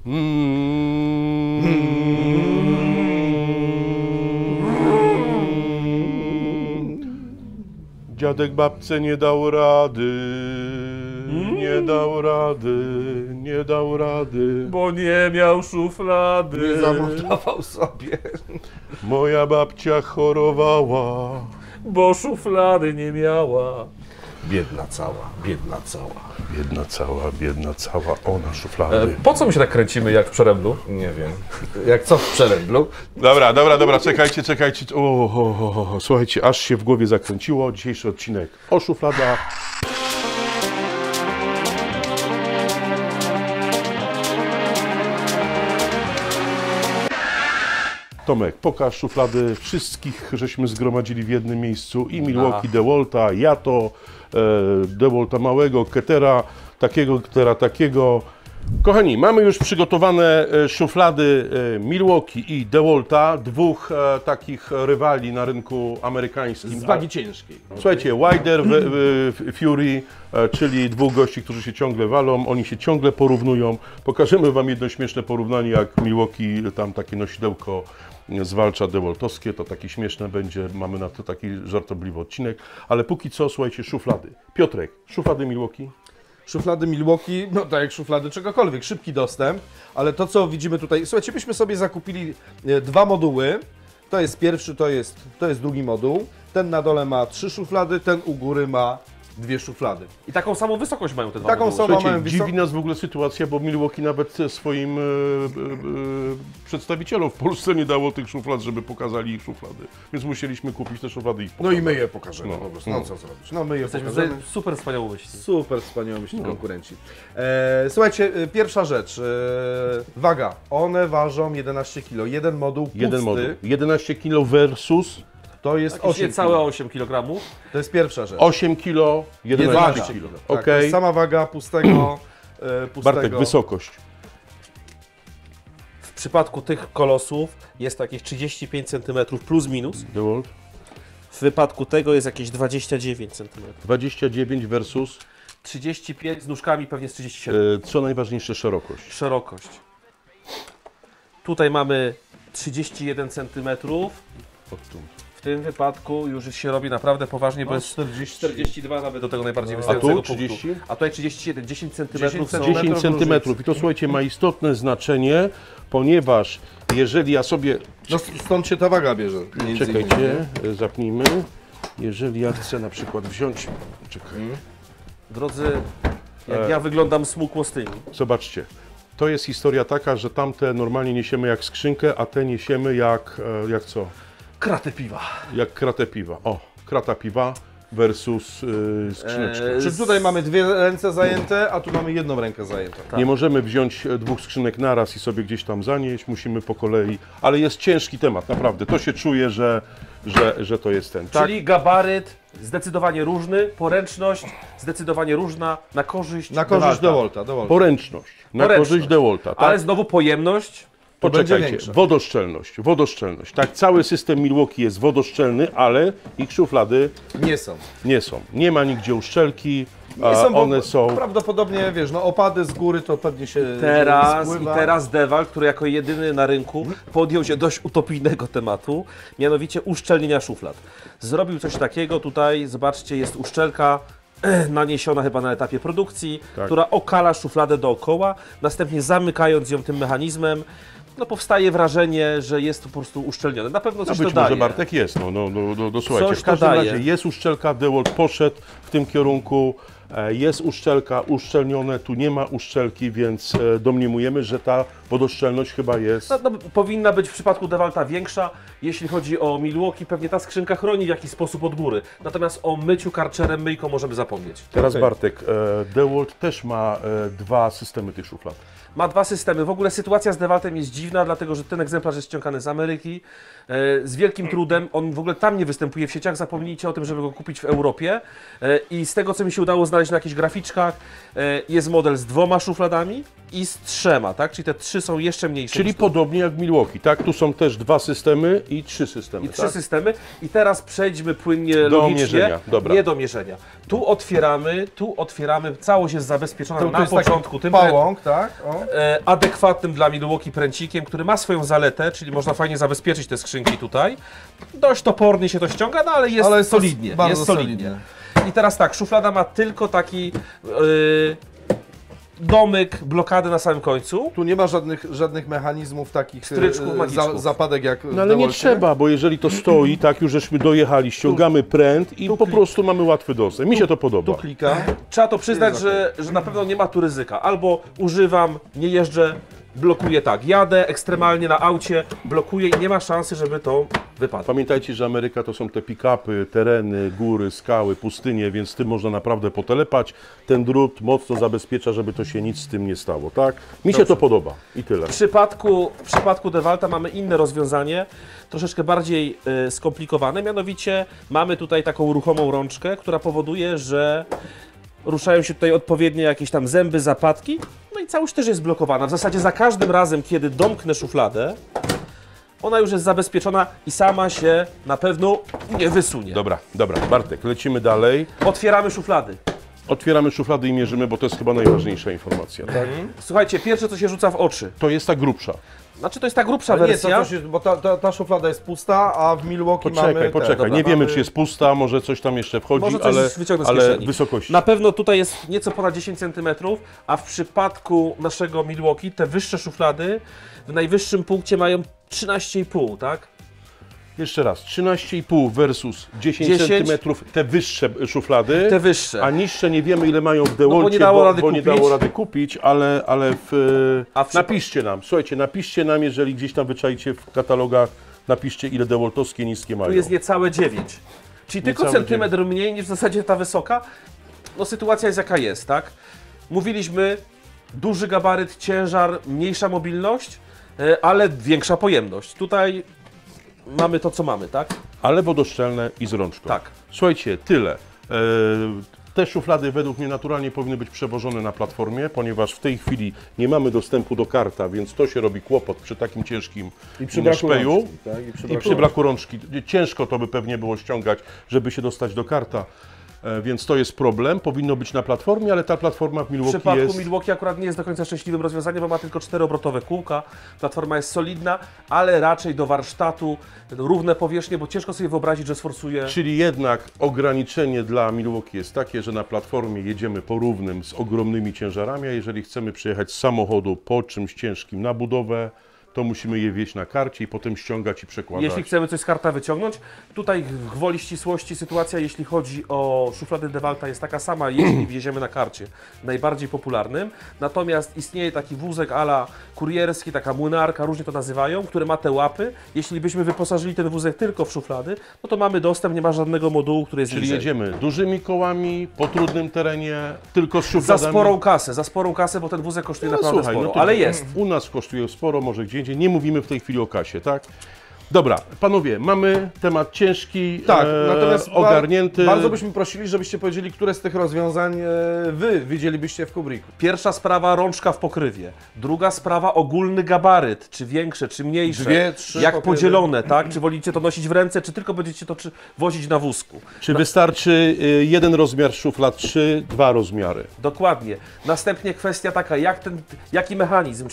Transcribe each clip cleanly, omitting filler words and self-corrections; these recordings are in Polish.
Dziadek babce nie dał rady, nie dał rady, nie dał rady. Bo nie miał szuflady. Nie zamontował sobie. Moja babcia chorowała. Bo szuflady nie miała. Biedna cała, biedna cała. Biedna cała, ona szuflady. Po co my się tak kręcimy jak w Przeręblu? Nie wiem. Jak co w Przeręblu? Dobra, czekajcie. Słuchajcie, aż się w głowie zakręciło. Dzisiejszy odcinek o szufladach. Tomek, pokaż szuflady wszystkich, żeśmy zgromadzili w jednym miejscu. I Milwaukee DeWalta, Yato, DeWalta małego, Kettera, takiego, Kettera takiego. Kochani, mamy już przygotowane szuflady Milwaukee i DeWalta, dwóch takich rywali na rynku amerykańskim. Z wagi ciężkiej. Słuchajcie, Wilder, Fury, czyli dwóch gości, którzy się ciągle walą, oni się ciągle porównują. Pokażemy Wam jedno śmieszne porównanie, jak Milwaukee tam takie nosidełko zwalcza DeWaltowskie, to takie śmieszne będzie, mamy na to taki żartobliwy odcinek, ale póki co, słuchajcie, szuflady. Piotrek, szuflady Milwaukee? Szuflady Milwaukee, no tak jak szuflady czegokolwiek, szybki dostęp, ale to co widzimy tutaj, słuchajcie, byśmy sobie zakupili dwa moduły, to jest pierwszy, to jest drugi moduł, ten na dole ma 3 szuflady, ten u góry ma 2 szuflady. I taką samą wysokość mają te dwa Taką moduły. samą Słuchajcie, dziwi nas w ogóle sytuacja, bo Milwaukee nawet swoim przedstawicielom w Polsce nie dało tych szuflad, żeby pokazali ich szuflady. Więc musieliśmy kupić te szuflady i ich No pokazać. i my je pokażemy po prostu, no co zrobić. No my je Jesteśmy pokażemy. super wspaniałości. Super wspaniałości konkurenci. Słuchajcie, pierwsza rzecz, waga, one ważą 11 kg, jeden moduł pusty, Jeden moduł. 11 kg versus to jest Jakieś 8 niecałe kg. 8 kg. To jest pierwsza rzecz. 8 kg, 11 Waga. kg. Tak, to Okej. jest sama waga pustego, Bartek, wysokość. W przypadku tych kolosów jest to jakieś 35 cm plus minus. DeWalt. W wypadku tego jest jakieś 29 cm. 29 versus 35 z nóżkami pewnie z 37. co najważniejsze, szerokość. Szerokość. Tutaj mamy 31 cm. Odtąd. W tym wypadku już się robi naprawdę poważnie, bo jest 42 nawet do tego najbardziej A wystającego tu punktu. 30? A tutaj 37, 10 cm. 10 10 cm. I to, słuchajcie, ma istotne znaczenie, ponieważ jeżeli ja sobie... No stąd się ta waga bierze. między innymi. Czekajcie, zapnijmy. Jeżeli ja chcę na przykład wziąć... Czekaj. Drodzy, jak ja wyglądam smukłostymi. Zobaczcie. To jest historia taka, że tamte normalnie niesiemy jak skrzynkę, a te niesiemy jak co? Kratę piwa. Jak kratę piwa. O, krata piwa versus skrzyneczka. Czy tutaj mamy 2 ręce zajęte, a tu mamy 1 rękę zajętą. Nie możemy wziąć 2 skrzynek naraz i sobie gdzieś tam zanieść, musimy po kolei, ale jest ciężki temat, naprawdę. To się czuje, że to jest ten. Tak? Czyli gabaryt zdecydowanie różny, poręczność zdecydowanie różna, na korzyść Na korzyść DeWalta. DeWalta. Poręczność, na Poręczność. korzyść DeWalta. Tak? Ale znowu pojemność. to będzie Poczekajcie, większa. wodoszczelność. Tak, cały system Milwaukee jest wodoszczelny, ale ich szuflady Nie są. nie są. Nie ma nigdzie uszczelki, Nie są, bo one są... prawdopodobnie, wiesz, no opady z góry to pewnie się Teraz DeWalt, który jako jedyny na rynku podjął się dość utopijnego tematu, mianowicie uszczelnienia szuflad. Zrobił coś takiego, tutaj zobaczcie, jest uszczelka naniesiona chyba na etapie produkcji, Tak. która okala szufladę dookoła, następnie zamykając ją tym mechanizmem, no powstaje wrażenie, że jest to po prostu uszczelnione. Na pewno No coś być to daje. może Bartek jest, słuchajcie, Coś w każdym to daje. razie jest uszczelka, DeWalt poszedł w tym kierunku, jest uszczelka, uszczelnione, tu nie ma uszczelki, więc domniemujemy, że ta wodoszczelność chyba jest... No, powinna być w przypadku DeWalta większa. Jeśli chodzi o Milwaukee, pewnie ta skrzynka chroni w jakiś sposób od góry. Natomiast o myciu karczerem, myjką możemy zapomnieć. Teraz Okej. Bartek, DeWalt też ma 2 systemy tych szuflad. Ma 2 systemy. W ogóle sytuacja z DeWaltem jest dziwna, dlatego że ten egzemplarz jest ściągany z Ameryki. Z wielkim trudem. On w ogóle tam nie występuje w sieciach. Zapomnijcie o tym, żeby go kupić w Europie. I z tego, co mi się udało znaleźć znaleźć na jakichś graficzkach. Jest model z 2 szufladami i z 3, tak? Czyli te 3 są jeszcze mniejsze. Czyli podobnie jak w Milwaukee, tak? Tu są też 2 systemy i 3 systemy, I 3 tak? systemy. I teraz przejdźmy płynnie Do logicznie. mierzenia, dobra. Nie do mierzenia. Tu otwieramy, całość jest zabezpieczona To na jest taki początku tym pałąk, tak? O. adekwatnym dla Milwaukee pręcikiem, który ma swoją zaletę, czyli można fajnie zabezpieczyć te skrzynki tutaj. Dość topornie się to ściąga, no ale jest solidnie. bardzo Jest solidnie. I teraz tak, szuflada ma tylko taki domyk, blokadę na samym końcu. Tu nie ma żadnych mechanizmów takich Stryczków, magiczków. zapadek jak No ale nie DeWalcie. trzeba, bo jeżeli to stoi, tak już żeśmy dojechali, ściągamy pręt i po prostu mamy łatwy dostęp. Mi się to podoba. Tu klika. Trzeba to przyznać, Jest że na pewno nie ma tu ryzyka. Albo używam, nie jeżdżę, blokuję tak. Jadę ekstremalnie na aucie, blokuję i nie ma szansy, żeby to wypadło. Pamiętajcie, że Ameryka to są te pick-upy, tereny, góry, skały, pustynie, więc z tym można naprawdę potelepać. Ten drut mocno zabezpiecza, żeby to się nic z tym nie stało, tak? Mi się to podoba i tyle. W przypadku DeWalta mamy inne rozwiązanie, troszeczkę bardziej skomplikowane, mianowicie mamy tutaj taką ruchomą rączkę, która powoduje, że ruszają się tutaj odpowiednie jakieś tam zęby, zapadki, no i całość też jest blokowana. W zasadzie za każdym razem, kiedy domknę szufladę, ona już jest zabezpieczona i sama się na pewno nie wysunie. Dobra, Bartek, lecimy dalej. Otwieramy szuflady. Otwieramy szuflady i mierzymy, bo to jest chyba najważniejsza informacja, tak? Słuchajcie, pierwsze co się rzuca w oczy, To jest ta grubsza. znaczy to jest ta grubsza Ale nie, wersja. to coś jest, bo ta szuflada jest pusta, a w Milwaukee mamy... Poczekaj. Dobra, Nie wiemy, mamy- czy jest pusta, może coś tam jeszcze wchodzi, Może coś wyciągnę z ale kieszeni. wysokości. Na pewno tutaj jest nieco ponad 10 cm, a w przypadku naszego Milwaukee te wyższe szuflady w najwyższym punkcie mają 13,5, tak? Jeszcze raz, 13,5 versus 10 cm te wyższe szuflady, Te wyższe. a niższe nie wiemy ile mają w DeWalcie, bo nie dało rady bo nie kupić. dało rady kupić, ale A w napiszcie nam, słuchajcie, napiszcie nam, jeżeli gdzieś tam wyczaicie w katalogach, napiszcie ile DeWaltowskie niskie mają. Tu jest niecałe 9. Czyli tylko Niecałe centymetr mniej niż w zasadzie ta wysoka. No sytuacja jest jaka jest, tak? Mówiliśmy, duży gabaryt, ciężar, mniejsza mobilność, ale większa pojemność. Tutaj mamy to, co mamy, tak? Ale wodoszczelne i z rączką. Tak. Słuchajcie, tyle. Te szuflady według mnie naturalnie powinny być przewożone na platformie, ponieważ w tej chwili nie mamy dostępu do karta, więc to się robi kłopot przy takim ciężkim I przy braku szpeju. rączki, tak? I przy braku rączki. Ciężko to by pewnie było ściągać, żeby się dostać do karta. Więc to jest problem, powinno być na platformie, ale ta platforma w W Milwaukee przypadku jest... Milwaukee akurat nie jest do końca szczęśliwym rozwiązaniem, bo ma tylko 4-obrotowe kółka. Platforma jest solidna, ale raczej do warsztatu, równe powierzchnie, bo ciężko sobie wyobrazić, że sforsuje. Czyli jednak ograniczenie dla Milwaukee jest takie, że na platformie jedziemy po równym z ogromnymi ciężarami, a jeżeli chcemy przyjechać z samochodu po czymś ciężkim na budowę, to musimy je wieźć na karcie i potem ściągać i przekładać. Jeśli chcemy coś z karta wyciągnąć, tutaj gwoli ścisłości sytuacja, jeśli chodzi o szuflady DeWalta, jest taka sama, jeśli wjedziemy na karcie, najbardziej popularnym. Natomiast istnieje taki wózek ala kurierski, taka młynarka, różnie to nazywają, który ma te łapy. Jeśli byśmy wyposażyli ten wózek tylko w szuflady, no to mamy dostęp, nie ma żadnego modułu, który jest Czyli niżej. jedziemy dużymi kołami, po trudnym terenie, tylko z Za szufladami. sporą kasę, bo ten wózek kosztuje No naprawdę słuchaj, sporo, no to ale jest. U nas kosztuje sporo, może gdzie indziej. Nie mówimy w tej chwili o kasie, tak? Dobra, panowie, mamy temat ciężki, Tak, natomiast ogarnięty. bardzo byśmy prosili, żebyście powiedzieli, które z tych rozwiązań wy widzielibyście w Kubricku. Pierwsza sprawa, rączka w pokrywie. Druga sprawa, ogólny gabaryt, czy większe, czy mniejsze. 2, 3 Jak pokrywy. podzielone, tak? Czy wolicie to nosić w ręce, czy tylko będziecie to wozić na wózku? Czy wystarczy jeden rozmiar szuflad, czy 2 rozmiary? Dokładnie. Następnie kwestia taka, jaki mechanizm,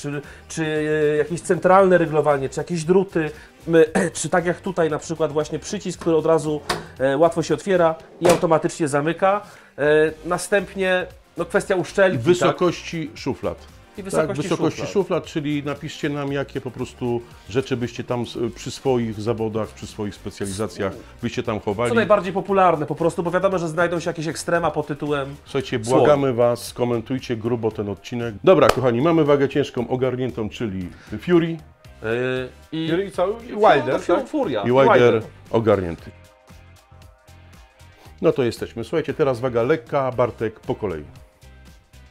czy jakieś centralne reglowanie, czy jakieś druty, czy tak jak tutaj na przykład właśnie przycisk, który od razu łatwo się otwiera i automatycznie zamyka. Następnie no, kwestia uszczelki. Wysokości szuflad. I wysokości szuflad. szuflad, czyli napiszcie nam, jakie po prostu rzeczy byście tam przy swoich zawodach, przy swoich specjalizacjach byście tam chowali. Co najbardziej popularne po prostu, bo wiadomo, że znajdą się jakieś ekstrema pod tytułem Słuchajcie, błagamy Was, skomentujcie grubo ten odcinek. Dobra, kochani, mamy wagę ciężką ogarniętą, czyli Fury I Wilder, tak? Furia. i Wilder ogarnięty. No to jesteśmy. Słuchajcie, teraz waga lekka, Bartek po kolei.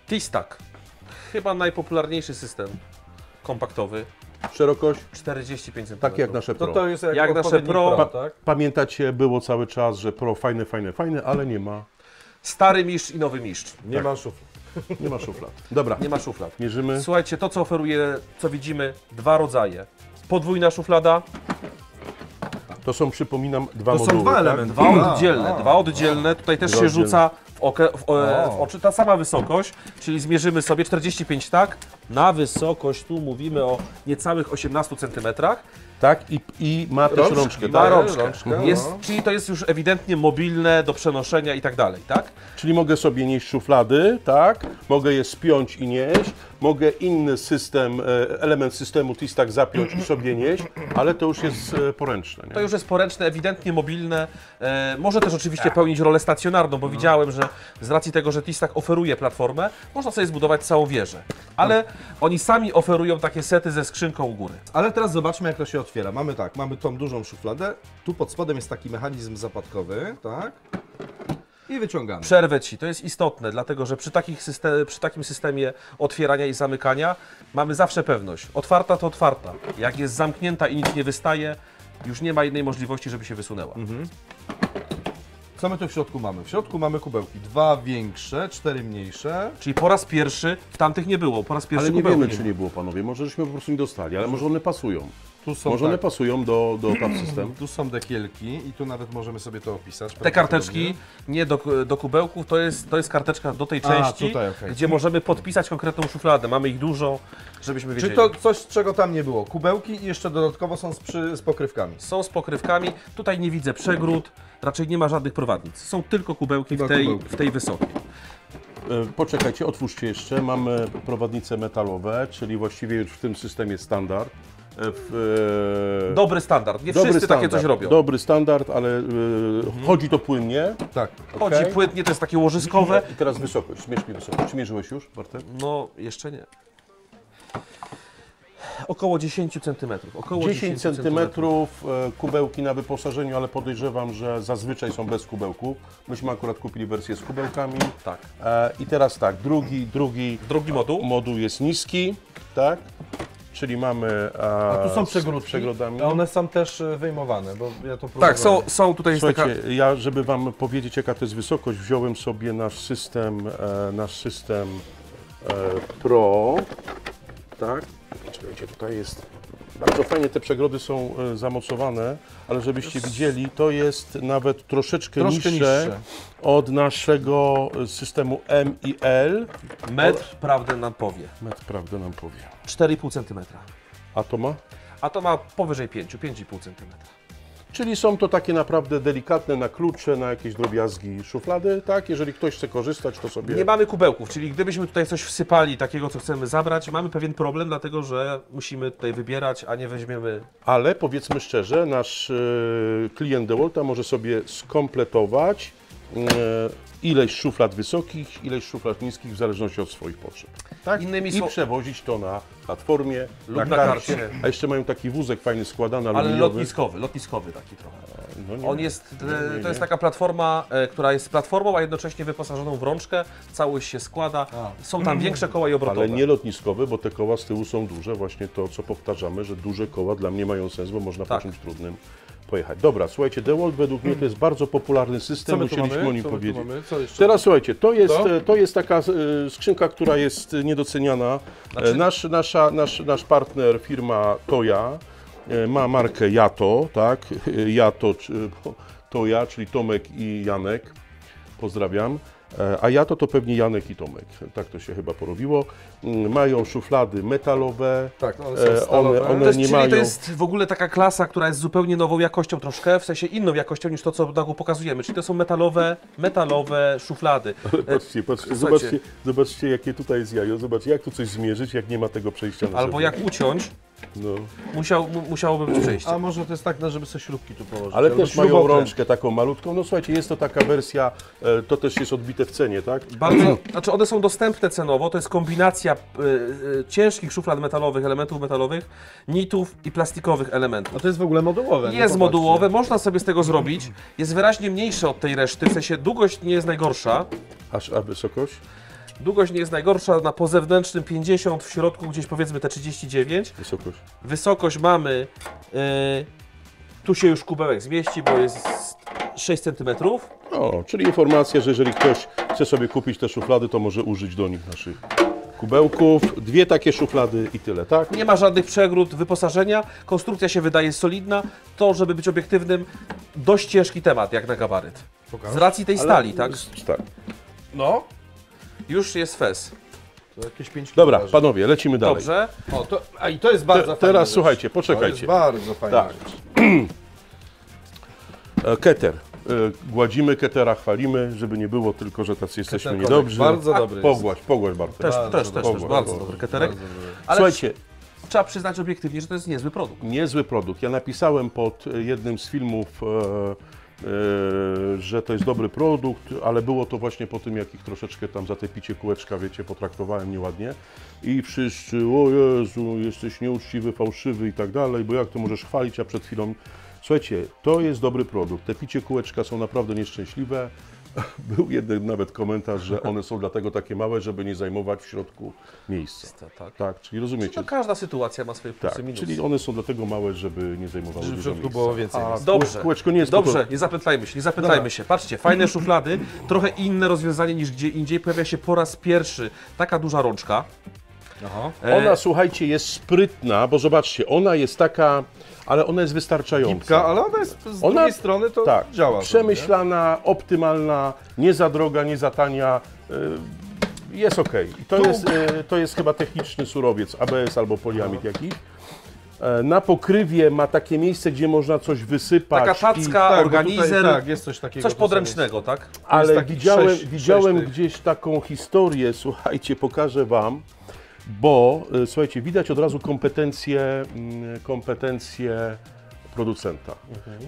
T-Stack. Chyba najpopularniejszy system kompaktowy. Szerokość, 45 cm. tak jak nasze Pro. To jest Jak nasze odpowiednik Pro. tak? Pamiętacie, było cały czas, że Pro fajne, ale nie ma Stary mistrz i nowy mistrz. Nie ma szuflad. Nie ma szuflad. Dobra, Nie ma szuflad. mierzymy. Słuchajcie, to co oferuje, co widzimy, dwa rodzaje. Podwójna szuflada, To są, przypominam, dwa To są moduły. dwa tak? elementy. dwa oddzielne. Tutaj też się Dwa rzuca w oczy ta sama wysokość, czyli zmierzymy sobie 45 tak, na wysokość, tu mówimy o niecałych 18 cm. Tak, i ma też rączkę. Ma Tak? rączkę. Czyli to jest już ewidentnie mobilne do przenoszenia i tak dalej, tak? Czyli mogę sobie nieść szuflady, tak? Mogę je spiąć i nieść. Mogę inny system, element systemu T-Stack zapiąć i sobie nieść, ale to już jest poręczne. Nie? To już jest poręczne, ewidentnie mobilne. Może też oczywiście pełnić rolę stacjonarną, bo widziałem, że z racji tego, że T-Stack oferuje platformę, można sobie zbudować całą wieżę. Ale oni sami oferują takie sety ze skrzynką u góry. Ale teraz zobaczmy, jak to się otwiera. Mamy tak, mamy tą dużą szufladę, tu pod spodem jest taki mechanizm zapadkowy, tak? I wyciągamy. Przerwę Ci, to jest istotne, dlatego że przy takim systemie otwierania i zamykania mamy zawsze pewność. Otwarta to otwarta. Jak jest zamknięta i nic nie wystaje, już nie ma innej możliwości, żeby się wysunęła. Co my tu w środku mamy? W środku mamy kubełki. 2 większe, 4 mniejsze. Czyli po raz pierwszy, w tamtych nie było, po raz pierwszy Ale nie kubełki wiemy, czy nie było, panowie. Może żeśmy po prostu nie dostali, ale może one pasują. Tu są, Może one tak, pasują do Tab System. tu są dekielki i tu nawet możemy sobie to opisać. Te karteczki, nie do kubełków, to jest karteczka do tej części, tutaj, okej. gdzie możemy podpisać konkretną szufladę. Mamy ich dużo, żebyśmy wiedzieli. Czyli to coś, czego tam nie było. Kubełki i jeszcze dodatkowo są z pokrywkami. Są z pokrywkami, tutaj nie widzę przegród, raczej nie ma żadnych prowadnic. Są tylko kubełki Chyba kubełki. w tej wysokiej. Poczekajcie, otwórzcie jeszcze. Mamy prowadnice metalowe, czyli właściwie już w tym systemie standard. Dobry standard, nie wszyscy takie coś robią. Dobry standard, ale chodzi to płynnie. Tak. Chodzi okej. płynnie, to jest takie łożyskowe. I teraz wysokość, zmierz mi wysokość. Czy mierzyłeś już, Bartek? No, jeszcze nie. Około 10 cm. Około 10 cm, kubełki na wyposażeniu, ale podejrzewam, że zazwyczaj są bez kubełków. Myśmy akurat kupili wersję z kubełkami. Tak. I teraz tak, Drugi moduł. moduł jest niski, tak? Czyli mamy A tu są z przegródki, przegrodami. a one są też wyjmowane, bo ja to Tak, próbowałem. są tutaj jest taka... Słuchajcie, ja żeby Wam powiedzieć, jaka to jest wysokość, wziąłem sobie nasz system Pro, tak? Czekajcie, tutaj jest, bardzo fajnie te przegrody są zamocowane, ale żebyście widzieli, to jest nawet troszkę niższe od naszego systemu M i L. Metr prawdę nam powie. Metr prawdę nam powie. 4,5 cm. A to ma? A to ma powyżej 5,5 cm. Czyli są to takie naprawdę delikatne na klucze, na jakieś drobiazgi szuflady, tak? Jeżeli ktoś chce korzystać, to sobie... Nie mamy kubełków, czyli gdybyśmy tutaj coś wsypali takiego, co chcemy zabrać, mamy pewien problem, dlatego że musimy tutaj wybierać, a nie weźmiemy... Ale powiedzmy szczerze, nasz klient DeWalta może sobie skompletować ileś szuflad wysokich, ileś szuflad niskich, w zależności od swoich potrzeb. Tak? Innymi I słow- przewozić to na platformie, Lub na na karcie. karcie. A jeszcze mają taki wózek fajny składany, Ale aluminiowy. lotniskowy taki trochę. No nie, On jest, to jest taka platforma, która jest platformą, a jednocześnie wyposażoną w rączkę, całość się składa, są tam większe koła i obrotowe. ale nie lotniskowy, bo te koła z tyłu są duże. Właśnie to, co powtarzamy, że duże koła dla mnie mają sens, bo można Tak. po czymś trudnym pojechać. Dobra, słuchajcie, DeWalt według mnie to jest bardzo popularny system, musieliśmy o nim powiedzieć. Co jeszcze? Teraz słuchajcie, to jest taka skrzynka, która jest niedoceniana. Znaczy- Nasz partner, firma Toya, ma markę Yato, tak? Yato, Toya, czyli Tomek i Janek. Pozdrawiam. A Yato to pewnie Janek i Tomek. Tak to się chyba porobiło. Mają szuflady metalowe. Tak, one są stalowe. one To jest, nie czyli mają... to jest w ogóle taka klasa, która jest zupełnie nową jakością troszkę, w sensie inną jakością niż to, co na pokazujemy. Czyli to są metalowe szuflady. Patrzcie, zobaczcie, jakie tutaj jest jajo. Zobaczcie, jak tu coś zmierzyć, jak nie ma tego przejścia na Albo jak uciąć, No. musiałoby być przejście. A może to jest tak, żeby sobie śrubki tu położyć. Ale albo też mają śrubokręt. rączkę taką malutką. No słuchajcie, jest to taka wersja, to też jest odbite w cenie, tak? Bardzo, znaczy one są dostępne cenowo, to jest kombinacja ciężkich szuflad metalowych, elementów metalowych, nitów i plastikowych elementów. A to jest w ogóle modułowe. no Jest popatrzcie. modułowe, można sobie z tego zrobić, jest wyraźnie mniejsze od tej reszty, w sensie długość nie jest najgorsza. A wysokość? Długość nie jest najgorsza, na pozewnętrznym 50, w środku gdzieś powiedzmy te 39. Wysokość. Wysokość mamy, tu się już kubełek zmieści, bo jest 6 cm. O, czyli informacja, że jeżeli ktoś chce sobie kupić te szuflady, to może użyć do nich naszych kubełków. 2 takie szuflady i tyle, tak? Nie ma żadnych przegród wyposażenia, konstrukcja się wydaje solidna. To, żeby być obiektywnym, dość ciężki temat, jak na gabaryt. Z racji tej stali, tak? Tak. No, już jest fez. To jakieś 5 Dobra, kg. panowie, lecimy dalej. Dobrze. O, i to jest bardzo fajne. Teraz rzecz. słuchajcie, To poczekajcie. jest bardzo fajna Tak. rzecz. Keter. Gładzimy ketera, chwalimy, żeby nie było tylko, że tacy jesteśmy Keter niedobrzy. bardzo dobry jest. Pogładź Bartek. Też Pogładź, bardzo pogładź. dobry keterek. Bardzo dobry. Ale Słuchajcie, trzeba przyznać obiektywnie, że to jest niezły produkt. niezły produkt. Ja napisałem pod jednym z filmów, że to jest dobry produkt, ale było to właśnie po tym, jak ich troszeczkę tam za te picie kółeczka, wiecie, potraktowałem nieładnie. I wszyscy, o Jezu, jesteś nieuczciwy, fałszywy i tak dalej, bo jak to możesz chwalić, a przed chwilą... Słuchajcie, to jest dobry produkt. Te picie kółeczka są naprawdę nieszczęśliwe. Był jeden nawet komentarz, że one są dlatego takie małe, żeby nie zajmować w środku miejsca. Tak. Tak, czyli rozumiecie? No, każda sytuacja ma swoje plusy Tak, i minusy. czyli one są dlatego małe, żeby nie zajmowały Żeby w dużo środku miejsca. było więcej A miejsca. Dobrze. Kółeczko nie jest Dobrze, nie zapętlajmy się. Patrzcie, fajne szuflady, trochę inne rozwiązanie niż gdzie indziej. Pojawia się po raz pierwszy taka duża rączka. Aha. Ona, słuchajcie, jest sprytna, bo zobaczcie, ona jest taka, ale ona jest wystarczająca. Gipka, ale ona jest z drugiej strony to tak, działa. to, przemyślana, optymalna, nie za droga, nie za tania. Jest ok. To jest chyba techniczny surowiec, ABS albo poliamid jakiś. Na pokrywie ma takie miejsce, gdzie można coś wysypać. Taka tacka, Tak, bo organizer, tutaj, tak, jest coś takiego. coś tu podręcznego, tak? Ale taki widziałem sześć tych. gdzieś taką historię, słuchajcie, pokażę Wam, bo słuchajcie, widać od razu kompetencje producenta.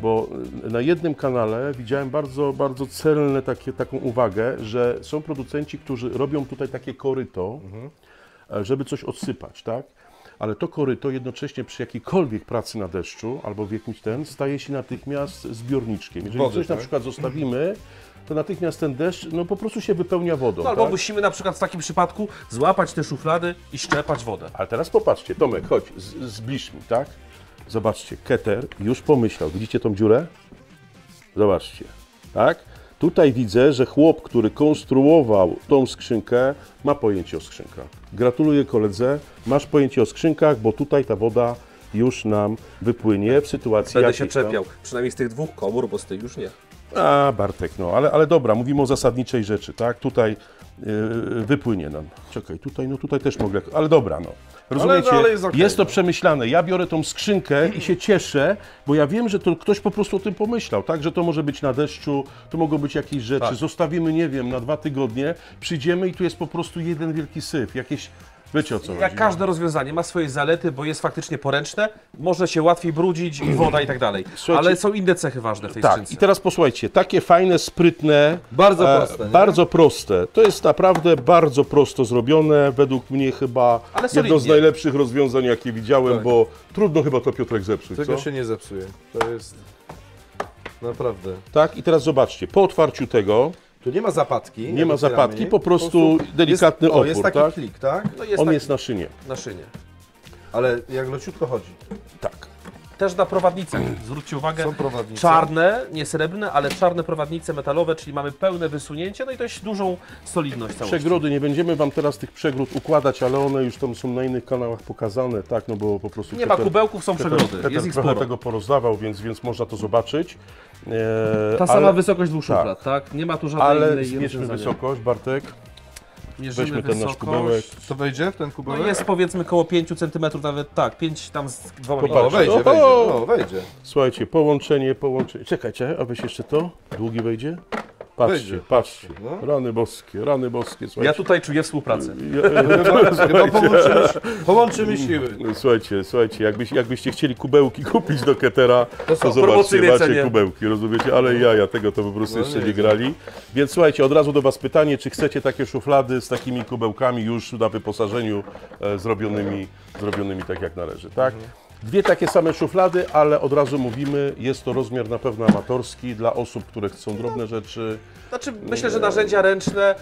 Bo na jednym kanale widziałem bardzo, bardzo celne taką uwagę, że są producenci, którzy robią tutaj takie koryto, żeby coś odsypać, tak? Ale to koryto jednocześnie przy jakiejkolwiek pracy na deszczu albo w jakimś staje się natychmiast zbiorniczkiem. Jeżeli Wody, coś na tak? przykład zostawimy, to natychmiast ten deszcz po prostu się wypełnia wodą. No, albo tak? musimy na przykład w takim przypadku złapać te szuflady i szczepać wodę. Ale teraz popatrzcie, Tomek, chodź, zbliż mi, tak? Zobaczcie, Keter już pomyślał, widzicie tą dziurę? Zobaczcie, tak? Tutaj widzę, że chłop, który konstruował tą skrzynkę, ma pojęcie o skrzynkach. Gratuluję koledze, masz pojęcie o skrzynkach, bo tutaj ta woda już nam wypłynie w sytuacji Będę się jakiejś tam- czepiał, przynajmniej z tych 2 komór, bo z tych już nie. A, Bartek, no, ale dobra, mówimy o zasadniczej rzeczy, tak? Tutaj wypłynie nam. Czekaj, tutaj też mogę, ale dobra, no. Rozumiecie? ale jest okej, jest to no. przemyślane. Ja biorę tą skrzynkę i się cieszę, bo ja wiem, że to ktoś po prostu o tym pomyślał, tak? Że to może być na deszczu, to mogą być jakieś rzeczy, Tak. zostawimy, nie wiem, na 2 tygodnie, przyjdziemy i tu jest po prostu jeden wielki syf, jakieś, wiecie o co Jak chodzi. każde rozwiązanie ma swoje zalety, bo jest faktycznie poręczne, może się łatwiej brudzić i woda i tak dalej. Słuchajcie- Ale są inne cechy ważne w tej Tak, skrzynce. i teraz posłuchajcie, takie fajne, sprytne, Bardzo proste, nie? bardzo proste. To jest naprawdę bardzo prosto zrobione, według mnie chyba Ale jedno z solidnie. najlepszych rozwiązań, jakie widziałem, Tak. bo trudno chyba to, Piotrek, zepsuć, Tego co? się nie zepsuje. To jest naprawdę. Tak, i teraz zobaczcie, po otwarciu tego, Tu nie ma zapadki. nie jak ma otwieramy, zapadki, po prostu delikatny jest, opór, jest taki tak? klik, tak? No jest On tak jest na szynie. na szynie. Ale jak leciutko chodzi. Tak. Też na prowadnicach, zwróćcie uwagę, Są prowadnice. czarne, nie srebrne, ale czarne prowadnice metalowe, czyli mamy pełne wysunięcie, no i dość dużą solidność całości. Przegrody, nie będziemy Wam teraz tych przegród układać, ale one już tam są na innych kanałach pokazane, tak, no bo po prostu... Nie ma kubełków, są przegrody, Peter jest ich trochę sporo. tego porozdawał, więc można to zobaczyć. Ta sama wysokość 2 szuflad, tak. tak? Nie ma tu żadnej Ale innej zmierzmy rozwiązania. wysokość, Bartek. Mierzymy Weźmy ten nasz wysokość. kubełek. To wejdzie w ten No kubełek? jest powiedzmy koło 5 cm, nawet tak, 5 tam z 2 Popatrz. O, mm. wejdzie, O! wejdzie. O, wejdzie. Słuchajcie, połączenie. Czekajcie, a weź jeszcze to. Długi wejdzie. Patrzcie, Wejdzie, patrzcie. no. Rany boskie, Ja słuchajcie. tutaj czuję współpracę. Chyba połączymy siły. Słuchajcie, jakbyście chcieli kubełki kupić do Ketera, to zobaczcie, promocyjne macie cenie. kubełki, rozumiecie? Ale jaja, tego to po prostu No jeszcze nie, nie grali. Więc słuchajcie, od razu do Was pytanie, czy chcecie takie szuflady z takimi kubełkami już na wyposażeniu zrobionymi tak jak należy, tak? Dwie takie same szuflady, ale od razu mówimy, jest to rozmiar na pewno amatorski dla osób, które chcą drobne rzeczy. Znaczy, myślę, że narzędzia ręczne,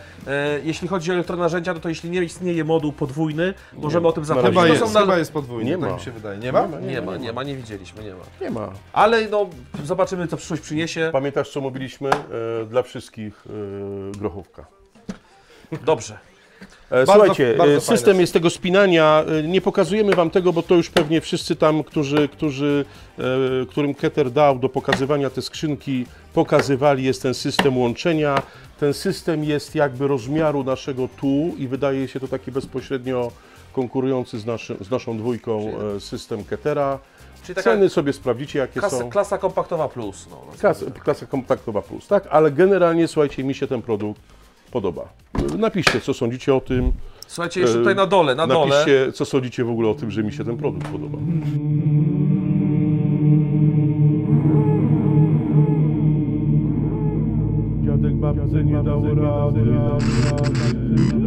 jeśli chodzi o elektronarzędzia, no to jeśli nie istnieje moduł podwójny, możemy o tym zapomnieć. Chyba To jest, są na- chyba jest podwójny, Nie tak ma. mi się wydaje. Nie ma? Nie widzieliśmy, nie ma. Nie ma. Ale no, zobaczymy, co przyszłość przyniesie. Pamiętasz, co mówiliśmy? Dla wszystkich grochówka. Dobrze. Słuchajcie, bardzo system fajne. jest tego spinania. Nie pokazujemy Wam tego, bo to już pewnie wszyscy tam, którym Keter dał do pokazywania te skrzynki, pokazywali, jest ten system łączenia. Ten system jest jakby rozmiaru naszego tu i wydaje się to taki bezpośrednio konkurujący z naszą dwójką system Ketera. Czyli taka Ceny sobie sprawdzicie, jakie są. klasa kompaktowa plus. No, Klasa kompaktowa plus, tak? Ale generalnie, słuchajcie, mi się ten produkt podoba. Napiszcie, co sądzicie o tym. Słuchajcie, jeszcze tutaj na dole. Napiszcie, co sądzicie w ogóle o tym, że mi się ten produkt podoba. Dziadek babce nie dał rady.